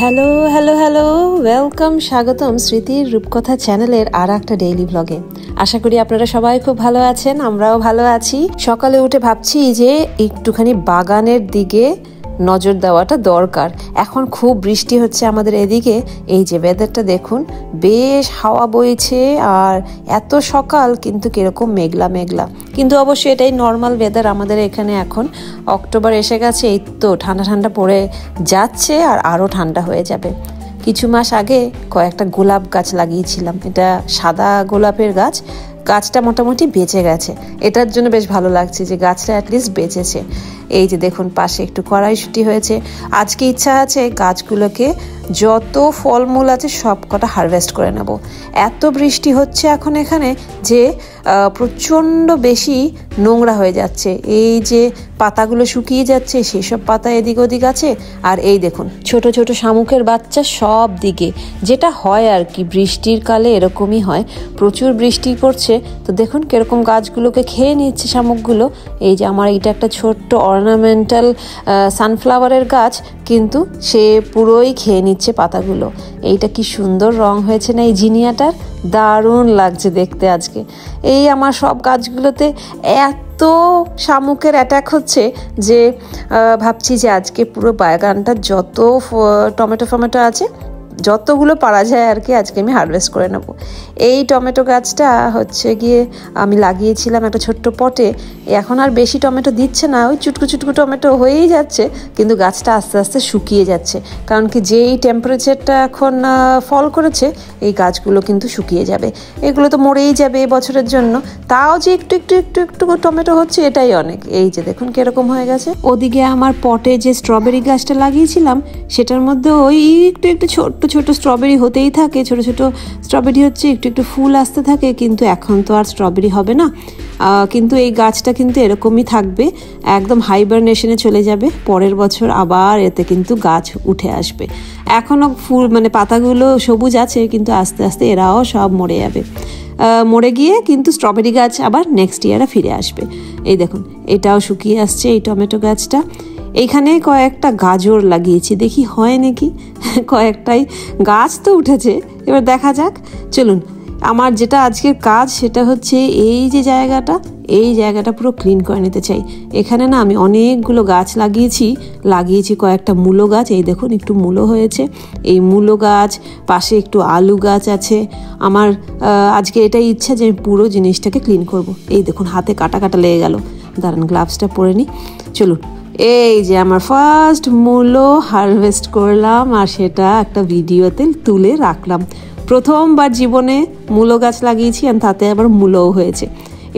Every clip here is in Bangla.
হ্যালো হ্যালো হ্যালো ওয়েলকাম, স্বাগতম স্মৃতির রূপকথা চ্যানেলের আর একটা ডেইলি ব্লগে। আশা করি আপনারা সবাই খুব ভালো আছেন, আমরাও ভালো আছি। সকালে উঠে ভাবছি যে একটুখানি বাগানের দিকে নজর দেওয়াটা দরকার। এখন খুব বৃষ্টি হচ্ছে আমাদের এদিকে। এই যে ওয়েদারটা দেখুন, বেশ হাওয়া বইছে আর এত সকাল কিন্তু কিরকম মেঘলা মেঘলা, কিন্তু অবশ্যই এটাই নর্মাল ওয়েদার আমাদের এখানে। এখন অক্টোবর এসে গেছে, এই তো ঠান্ডা ঠান্ডা পড়ে যাচ্ছে আর আরও ঠান্ডা হয়ে যাবে। কিছু মাস আগে কয়েকটা গোলাপ গাছ লাগিয়েছিলাম, এটা সাদা গোলাপের গাছ। গাছটা মোটামুটি বেঁচে গেছে, এটার জন্য বেশ ভালো লাগছে যে গাছটা অ্যাটলিস্ট বেঁচেছে। এই যে দেখুন পাশে একটু কড়াইশুঁটি হয়েছে। আজকে ইচ্ছা আছে গাছগুলোকে যত ফলমূল আছে সব কটা হারভেস্ট করে নেব। এত বৃষ্টি হচ্ছে এখন এখানে যে প্রচণ্ড বেশি নোংরা হয়ে যাচ্ছে। এই যে পাতাগুলো শুকিয়ে যাচ্ছে, সেসব পাতা এদিক ওদিক আছে। আর এই দেখুন ছোট ছোট শামুকের বাচ্চা সব দিকে, যেটা হয় আর কি বৃষ্টির কালে এরকমই হয়। প্রচুর বৃষ্টি পড়ছে তো দেখুন কিরকম গাছগুলোকে খেয়ে নিচ্ছে শামুকগুলো। এই যে আমার এইটা একটা ছোট্ট অর্নামেন্টাল সানফ্লাওয়ারের গাছ, কিন্তু সে পুরোই খেয়ে নিচ্ছে পাতাগুলো। এইটা কি সুন্দর রং হয়েছে না এই জিনিয়াটার, দারুণ লাগছে দেখতে আজকে। এই আমার সব গাছগুলোতে এত শামুকের অ্যাটাক হচ্ছে যে ভাবছি যে আজকে পুরো বাগানটা যত টমেটো আছে যতগুলো পারা যায় আর কি আজকে আমি হারভেস্ট করে নেব। এই টমেটো গাছটা হচ্ছে গিয়ে আমি লাগিয়েছিলাম একটা ছোট্ট পটে। এখন আর বেশি টমেটো দিচ্ছে না, ওই চুটকু চুটকু টমেটো হয়েই যাচ্ছে, কিন্তু গাছটা আস্তে আস্তে শুকিয়ে যাচ্ছে। কারণ কি যেই টেম্পারেচারটা এখন ফল করেছে, এই গাছগুলো কিন্তু শুকিয়ে যাবে, এগুলো তো মরেই যাবে বছরের জন্য। তাও যে একটু একটু একটু একটু টমেটো হচ্ছে এটাই অনেক। এই যে দেখুন কিরকম হয়ে গেছে। ওদিকে আমার পটে যে স্ট্রবেরি গাছটা লাগিয়েছিলাম সেটার মধ্যে ওই একটু একটু ছোট্ট ছোট স্ট্রবেরি হতেই থাকে, ছোট ছোট স্ট্রবেরি হচ্ছে, একটু একটু ফুল আসতে থাকে। কিন্তু এখন তো আর স্ট্রবেরি হবে না, কিন্তু এই গাছটা কিন্তু এরকমই থাকবে, একদম হাইবারনেশনে চলে যাবে। পরের বছর আবার এতে কিন্তু গাছ উঠে আসবে। এখনও ফুল মানে পাতাগুলো সবুজ আছে, কিন্তু আস্তে আস্তে এরাও সব মরে যাবে। মরে গিয়ে কিন্তু স্ট্রবেরি গাছ আবার নেক্সট ইয়ারে ফিরে আসবে। এই দেখুন এটাও শুকিয়ে আসছে এই টমেটো গাছটা। এইখানে কয়েকটা গাজর লাগিয়েছি, দেখি হয় নাকি। কয়েকটাই গাছ তো উঠেছে, এবার দেখা যাক। চলুন, আমার যেটা আজকের কাজ সেটা হচ্ছে এই যে জায়গাটা পুরো ক্লিন করে নিতে চাই। এখানে না আমি অনেকগুলো গাছ লাগিয়েছি কয়েকটা মূলো গাছ। এই দেখুন একটু মূলো হয়েছে, এই মূলো গাছ, পাশে একটু আলু গাছ আছে। আমার আজকে এটাই ইচ্ছা যে আমি পুরো জিনিসটাকে ক্লিন করব। এই দেখুন হাতে কাটা কাটা লেগে গেল, দাঁড়ান গ্লাভসটা পরে নিই। চলুন, এই যে আমার ফার্স্ট মূলো হারভেস্ট করলাম আর সেটা একটা ভিডিওতে তুলে রাখলাম। প্রথমবার জীবনে মূলো গাছ লাগিয়েছি আর তাতে আবার মূলোও হয়েছে।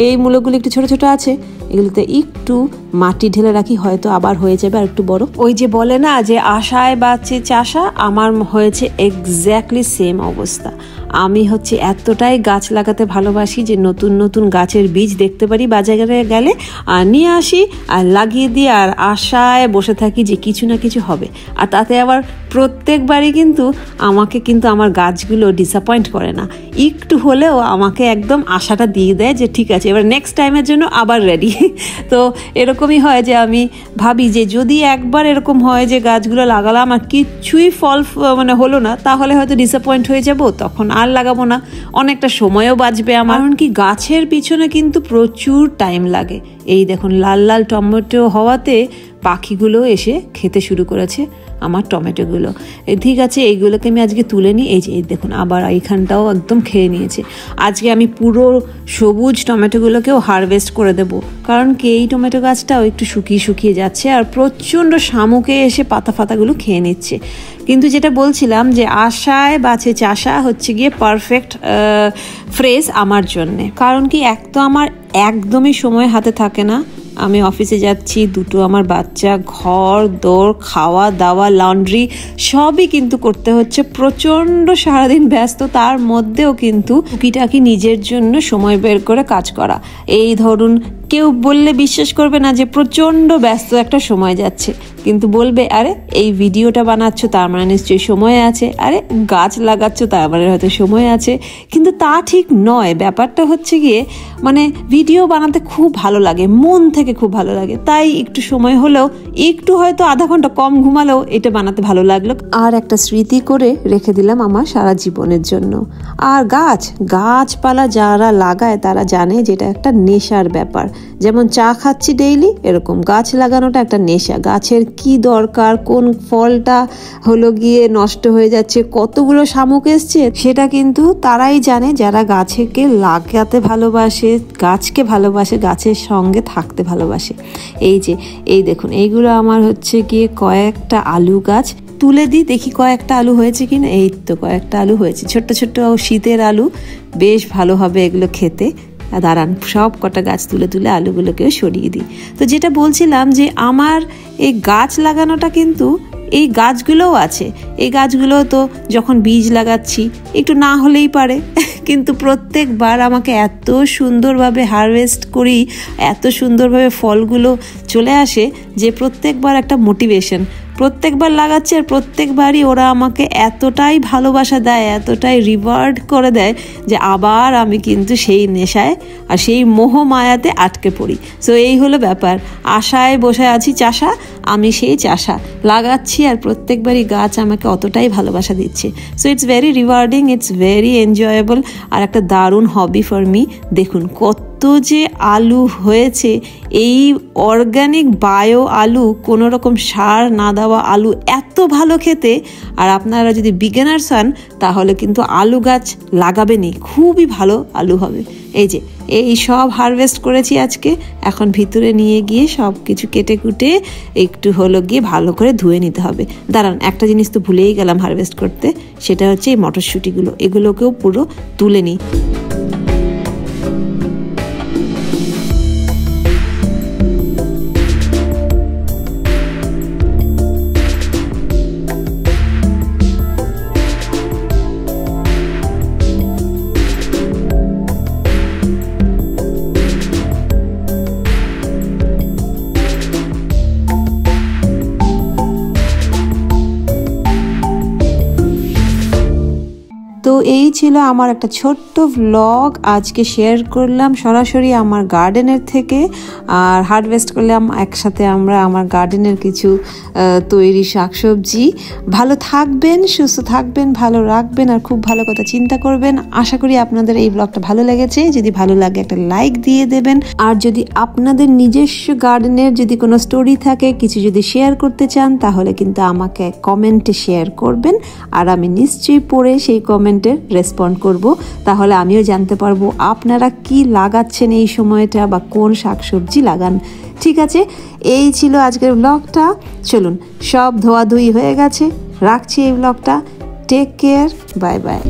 এই মূলোগুলো একটু ছোট ছোট আছে, এগুলোতে একটু মাটি ঢেলে রাখি, হয়তো আবার হয়ে যাবে আর একটু বড়। ওই যে বলে না যে আশায় বাঁচে চাষা, আমার হয়েছে এক্স্যাক্টলি সেম অবস্থা। আমি হচ্ছে এতটাই গাছ লাগাতে ভালোবাসি যে নতুন নতুন গাছের বীজ দেখতে পারি বাজারে গেলে আর নিয়ে আসি আর লাগিয়ে দিই, আর আশায় বসে থাকি যে কিছু না কিছু হবে। আর তাতে আবার প্রত্যেকবারই কিন্তু আমাকে আমার গাছগুলো ডিসঅ্যাপয়েন্ট করে না, একটু হলেও আমাকে একদম আশাটা দিয়ে দেয় যে ঠিক আছে এবার নেক্সট টাইমের জন্য আবার রেডি। তো এরকমই হয় যে আমি ভাবি যে যদি একবার এরকম হয় যে গাছগুলো লাগালাম আর কিছুই ফল হলো না, তাহলে হয়তো ডিসঅ্যাপয়েন্ট হয়ে যাব, তখন আর লাগাবো না, অনেকটা সময়ও বাঁচবে আমার। কারণ কি গাছের পিছনে কিন্তু প্রচুর টাইম লাগে। এই দেখুন লাল লাল টমেটো হওয়াতে পাখিগুলো এসে খেতে শুরু করেছে আমার টমেটোগুলো। ঠিক আছে, এইগুলোকে আমি আজকে তুলে নিই। এই যে দেখুন আবার এইখানটাও একদম খেয়ে নিয়েছে। আজকে আমি পুরো সবুজ টমেটোগুলোকেও হারভেস্ট করে দেব, কারণ কি এই টমেটো গাছটাও একটু শুকিয়ে যাচ্ছে আর প্রচণ্ড শামুকে এসে পাতাগুলো খেয়ে নিচ্ছে। কিন্তু যেটা বলছিলাম যে আশায় বাঁচে চাষা হচ্ছে গিয়ে পারফেক্ট ফ্রেজ আমার জন্যে। কারণ কি এক তো আমার একদমই সময় হাতে থাকে না, আমি অফিসে যাচ্ছি, দুটো আমার বাচ্চা, ঘর দৌড়, খাওয়া দাওয়া, লন্ড্রি সবই কিন্তু করতে হচ্ছে, প্রচণ্ড সারাদিন ব্যস্ত। তার মধ্যেও কিন্তু টুকিটাকি নিজের জন্য সময় বের করে কাজ করা। এই ধরুন কেউ বললে বিশ্বাস করবে না যে প্রচণ্ড ব্যস্ত একটা সময় যাচ্ছে, কিন্তু বলবে আরে এই ভিডিওটা বানাচ্ছ তার মানে নিশ্চয়ই সময় আছে, আরে গাছ লাগাচ্ছ তার মানে হয়তো সময় আছে। কিন্তু তা ঠিক নয়। ব্যাপারটা হচ্ছে গিয়ে মানে ভিডিও বানাতে খুব ভালো লাগে, মন থেকে খুব ভালো লাগে, তাই একটু সময় হলেও, একটু হয়তো আধা ঘন্টা কম ঘুমালেও এটা বানাতে ভালো লাগলো, আর একটা স্মৃতি করে রেখে দিলাম আমার সারা জীবনের জন্য। আর গাছপালা যারা লাগায় তারা জানে যেটা একটা নেশার ব্যাপার। যেমন চা খাচ্ছি ডেইলি, এরকম গাছ লাগানোটা একটা নেশা। গাছের কি দরকার, কোন ফলটা হলো গিয়ে নষ্ট হয়ে যাচ্ছে, কতগুলো শামুক এসছে, সেটা কিন্তু তারাই জানে যারা গাছকে লাগাতে ভালোবাসে, গাছকে ভালোবাসে, গাছের সঙ্গে থাকতে ভালোবাসে। এই দেখুন, এইগুলো আমার হচ্ছে গিয়ে কয়েকটা আলু গাছ। তুলে দিই দেখি কয়েকটা আলু হয়েছে কিনা। এই তো কয়েকটা আলু হয়েছে, ছোট্ট ছোট্ট শীতের আলু, বেশ ভালো হবে এগুলো খেতে। দাঁড়ান, সব কটা গাছ তুলে তুলে আলুগুলোকেও সরিয়ে দিই। তো যেটা বলছিলাম যে আমার এই গাছ লাগানোটা কিন্তু এই গাছগুলোও আছে। এই গাছগুলো তো যখন বীজ লাগাচ্ছি একটু না হলেই পারে, কিন্তু প্রত্যেকবার আমাকে এত সুন্দরভাবে হারভেস্ট করি, এত সুন্দরভাবে ফলগুলো চলে আসে যে প্রত্যেকবার একটা মোটিভেশন। প্রত্যেকবার লাগাচ্ছে আর প্রত্যেকবারই ওরা আমাকে এতটাই ভালোবাসা দেয়, এতটাই রিওয়ার্ড করে দেয় যে আবার আমি কিন্তু সেই নেশায় আর সেই মোহ মায়াতে আটকে পড়ি। সো এই হলো ব্যাপার। আশায় বসে আছি চাষা, আমি সেই চাষা লাগাচ্ছি আর প্রত্যেকবারই গাছ আমাকে অতটাই ভালোবাসা দিচ্ছে। So it's very rewarding, it's very enjoyable আর একটা দারুণ হবি ফর মি। দেখুন কত যে আলু হয়েছে, এই অর্গানিক বায়ো আলু, কোনো রকম সার না দেওয়া আলু, এত ভালো খেতে। আর আপনারা যদি বিগিনার্স হন তাহলে কিন্তু আলু গাছ লাগাবেনই, খুবই ভালো আলু হবে। এই সব হারভেস্ট করেছি আজকে, এখন ভিতরে নিয়ে গিয়ে সব কিছু কেটে কুটে একটু হলো গিয়ে ভালো করে ধুয়ে নিতে হবে। দাঁড়ান, একটা জিনিস তো ভুলেই গেলাম হারভেস্ট করতে, সেটা হচ্ছে এই মটরশুঁটিগুলো, এগুলোকেও পুরো তুলে নিই। তো এই ছিল আমার একটা ছোট্ট ভ্লগ, আজকে শেয়ার করলাম সরাসরি আমার গার্ডেনের থেকে। আর হারভেস্ট করলাম একসাথে আমরা আমার গার্ডেনের কিছু তৈরি শাকসবজি। ভালো থাকবেন, সুস্থ থাকবেন, ভালো রাখবেন আর খুব ভালো কথা চিন্তা করবেন। আশা করি আপনাদের এই ব্লগটা ভালো লেগেছে। যদি ভালো লাগে একটা লাইক দিয়ে দেবেন। আর যদি আপনাদের নিজস্ব গার্ডেনের যদি কোনো স্টোরি থাকে, কিছু যদি শেয়ার করতে চান, তাহলে কিন্তু আমাকে কমেন্টে শেয়ার করবেন আর আমি নিশ্চয়ই পড়ে সেই কমেন্টের রেসপন্ড করব। তাহলে আমিও জানতে পারবো আপনারা কি লাগাচ্ছেন এই সময়টা বা কোন শাকসবজি লাগান। ঠিক আছে, এই ছিল আজকের ব্লগটা। চলুন, সব ধোয়াধুয়ি হয়ে গেছে, রাখছি এই ব্লগটা। Take care, bye by.